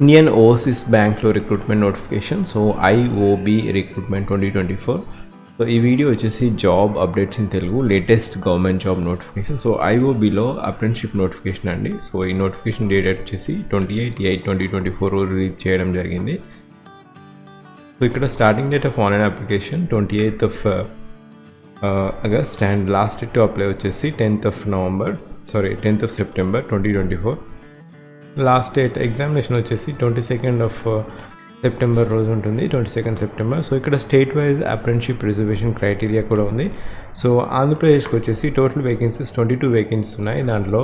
Indian Overseas బ్యాంక్లో recruitment notification. So IOB recruitment 2024. So ఈ video వచ్చేసి job updates in Telugu, latest government job notification. So IOBలో apprenticeship notification అండి. So ఈ notification date వచ్చేసి 28/8/2024 release చేయడం జరిగింది. సో ఇక్కడ starting date of online application 28th of August and last date to apply వచ్చేసి 10th of September 2024. Last date examination వచ్చేసి 22nd of September రోజు ఉంటుంది, 22nd September. సో ఇక్కడ state wise apprenticeship reservation criteria కూడా ఉంది. So ఆంధ్రప్రదేశ్కి వచ్చేసి total vacancies 22 vacancies ఉన్నాయి. దాంట్లో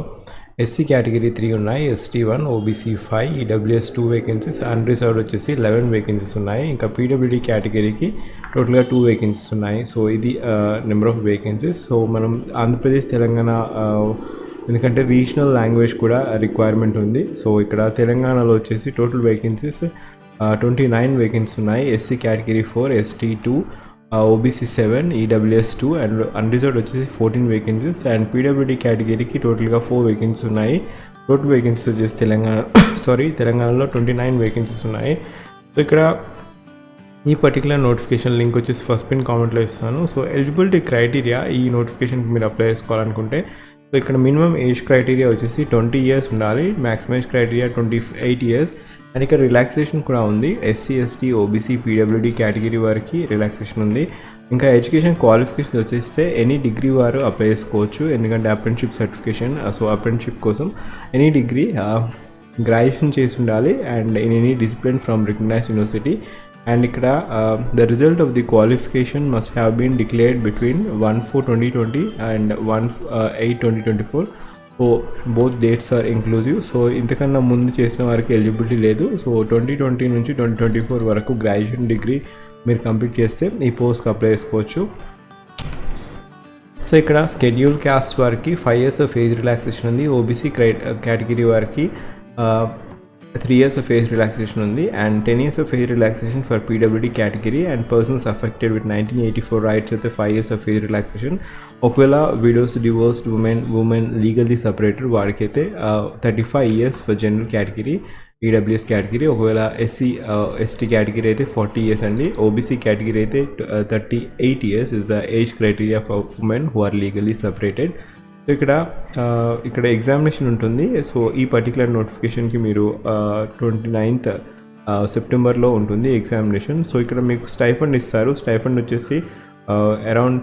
SC కేటగిరీ 3 ఉన్నాయి, ST 1, OBC 5, EWS 2 vacancies, unreserved వచ్చేసి 11 వేకెన్సీస్ ఉన్నాయి. ఇంకా PWD కేటగిరీకి టోటల్గా 2 వేకెన్సీస్ ఉన్నాయి. సో ఇది నెంబర్ ఆఫ్ వేకెన్సీస్. సో మనం ఆంధ్రప్రదేశ్, తెలంగాణ ఎందుకంటే రీజనల్ లాంగ్వేజ్ కూడా రిక్వైర్మెంట్ ఉంది. సో ఇక్కడ తెలంగాణలో వచ్చేసి టోటల్ వేకెన్సీస్ 29 వేకెన్సీస్ ఉన్నాయి. SC category 4, ST 2, OBC 7, EWS 2 and unreserved వచ్చేసి 14 వేకెన్సీస్. అండ్ PWD కేటగిరీకి టోటల్గా 4 వేకెన్సీస్ ఉన్నాయి. టోటల్ వేకెన్సీస్ వచ్చేసి తెలంగాణలో 29 వేకెన్సీస్ ఉన్నాయి. సో ఇక్కడ ఈ పర్టికులర్ నోటిఫికేషన్ లింక్ వచ్చేసి ఫస్ట్ పిన్ కామెంట్లో ఇస్తాను. సో ఎలిజిబిలిటీ క్రైటీరియా ఈ నోటిఫికేషన్కి మీరు అప్లై చేసుకోవాలనుకుంటే, సో ఇక్కడ మినిమం ఏజ్ క్రైటీరియా వచ్చేసి 20 years ఉండాలి, maximum age criteria 28 years. And ఇక్కడ రిలాక్సేషన్ కూడా ఉంది. SC, ST, OBC, PWD category వారికి రిలాక్సేషన్ ఉంది. ఇంకా ఎడ్యుకేషన్ క్వాలిఫికేషన్ వచ్చేస్తే ఎనీ డిగ్రీ వారు అప్లై చేసుకోవచ్చు, ఎందుకంటే అప్రెంటిస్షిప్ సర్టిఫికేషన్. సో అప్రెంటిస్షిప్ కోసం ఎనీ డిగ్రీ గ్రాడ్యుయేషన్ చేసి ఉండాలి and in any discipline from recognised university. And ఇక్కడ the result of the qualification must have been declared between 1/4/2020 and 1/8/2024. So both dates are inclusive. So ఇంతకన్నా ముందు చేసిన వారికి eligibility లేదు. So 2020 నుంచి 2024 వరకు గ్రాడ్యుయేషన్ డిగ్రీ మీరు కంప్లీట్ చేస్తే ఈ పోస్ట్కి అప్లై చేసుకోవచ్చు. సో ఇక్కడ షెడ్యూల్ క్యాస్ట్ వారికి 5 years ఆఫ్ ఏజ్ రిలాక్సేషన్ ఉంది. OBC కేటగిరీ వారికి 3 years of age relaxation ఉంది and 10 years of age relaxation for PWD category and persons affected with 1984 rights అయితే 5 years of age relaxation. ఒకవేళ widows, divorced women legally separated వారికి అయితే 35 years for general category, EWS category. ఒకవేళ SC ST category అయితే 40 years అండి. OBC category అయితే 38 years is the age criteria for women who are legally separated. So ఇక్కడ examination ఉంటుంది. So ఈ particular నోటిఫికేషన్కి మీరు 29th September ఉంటుంది ఎగ్జామినేషన్. సో ఇక్కడ మీకు స్టైఫండ్ ఇస్తారు. స్టైఫండ్ వచ్చేసి అరౌండ్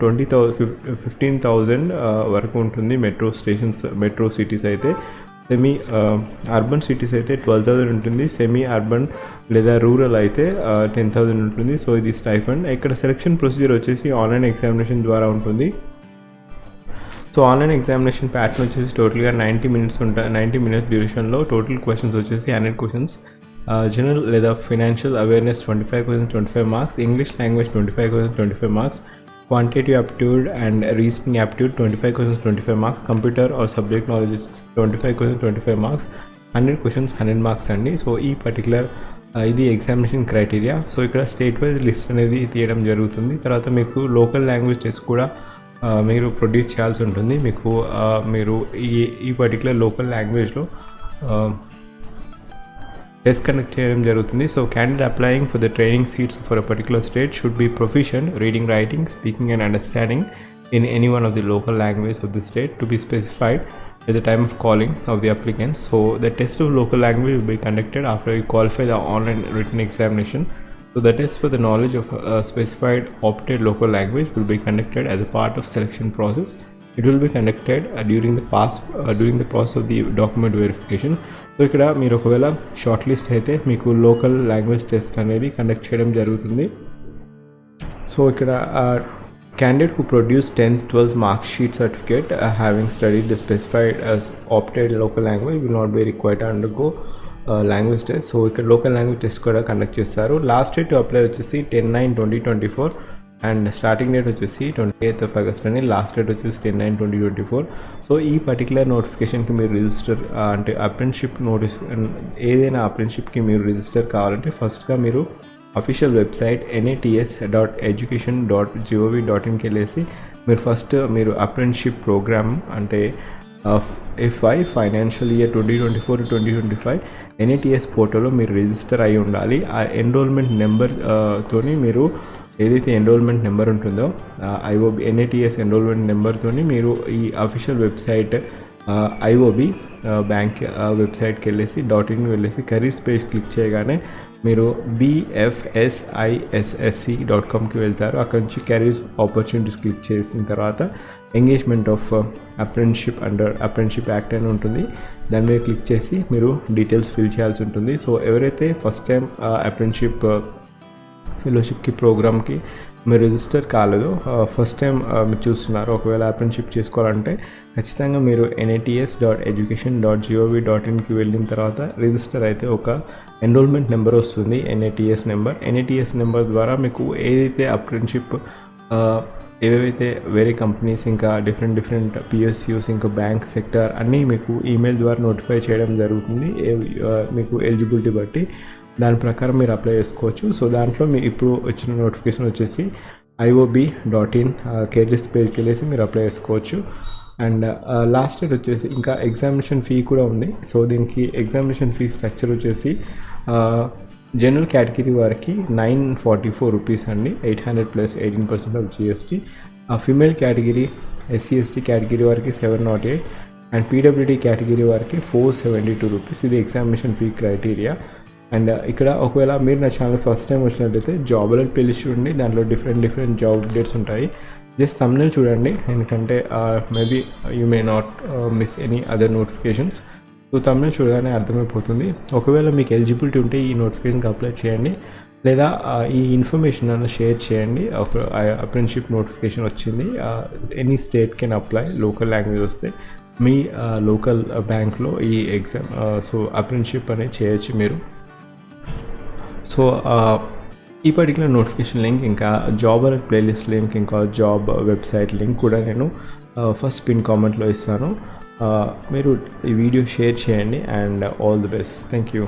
15,000 వరకు ఉంటుంది. మెట్రో సిటీస్ అయితే. సెమీ అర్బన్ సిటీస్ అయితే 12,000 ఉంటుంది. సెమీ అర్బన్ లేదా రూరల్ అయితే 10,000 ఉంటుంది. సో ఇది స్టైఫండ్. ఇక్కడ సెలక్షన్ ప్రొసీజర్ వచ్చేసి ఆన్లైన్ ఎగ్జామినేషన్ ద్వారా ఉంటుంది. సో ఆన్లైన్ ఎగ్జామినేషన్ ప్యాటర్న్ వచ్చేసి టోటల్గా 90 minutes ఉంటాయి. 90 minutes డ్యూరేషన్లో టోటల్ క్వశ్చన్స్ వచ్చేసి 100 questions. జనరల్ లేదా financial awareness 25 questions 25 marks, English language 25 questions 25 marks, quantitative aptitude and reasoning aptitude 25 questions 25 marks, computer are subject knowledge 25 questions 25 marks, 100 questions 100 marks అండి. So ఈ particular ఇది examination criteria. So ఇక్కడ state wise list అనేది తీయడం జరుగుతుంది. తర్వాత మీకు local language test కూడా మీరు ప్రొడ్యూస్ చేయాల్సి ఉంటుంది. మీరు ఈ పర్టికులర్ లోకల్ లాంగ్వేజ్లో టెస్ట్ కండక్ట్ చేయడం జరుగుతుంది. So candidate applying for the training seats for a particular state should be proficient reading, writing, speaking and understanding in any one of the local language of the state to be specified at the time of calling of the applicant. So the test of local language will be conducted after you qualify the online written examination. So the test for the knowledge of specified opted local language will be conducted as a part of selection process. It will be conducted during the process of the document verification. So ఇక్కడ మీరు ఒకవేళ short list అయితే మీకు local language test అనేది conduct చేయడం జరుగుతుంది. So ఇక్కడ candidate who produced 10th 12th mark sheet certificate having studied the specified as opted local language will not be required to undergo language test. So ఇక్కడ local language test కూడా conduct చేస్తారు. Last date to apply వచ్చేసి 10/9/2024 and starting date వచ్చేసి 28th of August అని, last date వచ్చేసి 10/9/2024. So ఈ particular నోటిఫికేషన్కి మీరు రిజిస్టర్ అంటే అప్రెంటిస్షిప్ నోటీస్ ఏదైనా అప్రెంటిస్షిప్కి మీరు రిజిస్టర్ కావాలంటే ఫస్ట్గా మీరు అఫీషియల్ వెబ్సైట్ nats.education.gov.inకి వెళ్ళేసి మీరు ఫస్ట్ అప్రెంటిస్షిప్ ప్రోగ్రామ్ అంటే FY ఫైనాన్షియల్ ఇయర్ 2024-2025 NATS పోర్టల్లో మీరు రిజిస్టర్ అయి ఉండాలి. ఆ ఎన్రోల్మెంట్ నెంబర్ తోని మీరు ఏదైతే ఎన్రోల్మెంట్ నెంబర్ ఉంటుందో IOB NATS ఎన్రోల్మెంట్ నెంబర్తోని మీరు ఈ అఫీషియల్ వెబ్సైట్ IOB బ్యాంక్ వెబ్సైట్కి వెళ్ళేసి .in వెళ్ళేసి కరీర్స్ పేజ్ క్లిక్ చేయగానే మీరు bfsissc.comకి వెళ్తారు. అక్కడ నుంచి కెరీర్స్ ఆపర్చునిటీస్ క్లిక్ చేసిన తర్వాత engagement of apprenticeship under apprenticeship act అని ఉంటుంది. దాని మీద క్లిక్ చేసి మీరు డీటెయిల్స్ ఫిల్ చేయాల్సి ఉంటుంది. సో ఎవరైతే ఫస్ట్ టైం అప్రెంటిస్షిప్ ఫెలోషిప్కి ప్రోగ్రామ్కి మీరు రిజిస్టర్ కాలేదో ఫస్ట్ టైం మీరు చూస్తున్నారు, ఒకవేళ అప్రెంటిస్షిప్ చేసుకోవాలంటే ఖచ్చితంగా మీరు nats.education.gov.inకి వెళ్ళిన తర్వాత రిజిస్టర్ అయితే ఒక ఎన్రోల్మెంట్ నెంబర్ వస్తుంది, NATS నెంబర్. NATS నెంబర్ ద్వారా మీకు ఏదైతే అప్రెంటిస్షిప్ ఏవైతే వేరే కంపెనీస్ ఇంకా డిఫరెంట్ PSUs ఇంకా బ్యాంక్ సెక్టర్ అన్నీ మీకు ఈమెయిల్ ద్వారా నోటిఫై చేయడం జరుగుతుంది మీకు ఎలిజిబిలిటీ బట్టి. దాని ప్రకారం మీరు అప్లై చేసుకోవచ్చు. సో దాంట్లో మీ ఇప్పుడు వచ్చిన నోటిఫికేషన్ వచ్చేసి IOB.in కెరీర్స్ పేజ్కి వెళ్ళేసి మీరు అప్లై చేసుకోవచ్చు. అండ్ లాస్ట్ డేట్ వచ్చేసి ఇంకా ఎగ్జామినేషన్ ఫీ కూడా ఉంది. సో దీనికి ఎగ్జామినేషన్ ఫీ స్ట్రక్చర్ వచ్చేసి జనరల్ కేటగిరీ వారికి 944 రూపీస్ అండి, 800 plus 18% of GST. Female category SC/ST category వారికి 708 అండ్ PWD కేటగిరీ వారికి 472 రూపీస్. ఇది ఎగ్జామినేషన్ ఫీ క్రైటీరియా. అండ్ ఇక్కడ ఒకవేళ మీరు నా ఛానల్ ఫస్ట్ టైం వచ్చినట్లయితే జాబ్ అలర్ట్ ప్లేలిస్ట్ చూడండి, దాంట్లో డిఫరెంట్ జాబ్ అప్డేట్స్ ఉంటాయి. జస్ట్ థంబ్నెయిల్ చూడండి, ఎందుకంటే maybe you may not miss any other notifications. So thumbnail చూడగానే అర్థమైపోతుంది. ఒకవేళ మీకు ఎలిజిబిలిటీ ఉంటే ఈ నోటిఫికేషన్కి అప్లై చేయండి, లేదా ఈ ఇన్ఫర్మేషన్ అన్న షేర్ చేయండి. ఒక అప్రెంటిస్షిప్ నోటిఫికేషన్ వచ్చింది, any state can apply, local language వస్తే మీ లోకల్ బ్యాంక్లో ఈ ఎగ్జామ్ సో అప్రెంటిస్షిప్ అనేది చేయొచ్చు మీరు. సో ఈ పర్టికులర్ నోటిఫికేషన్ లింక్, ఇంకా జాబ్ అలర్ట్ ప్లేలిస్ట్ లింక్, ఇంకా జాబ్ వెబ్సైట్ లింక్ కూడా నేను ఫస్ట్ పిన్ కామెంట్లో ఇస్తాను. మీరు ఈ వీడియో షేర్ చేయండి. And all the best. Thank you.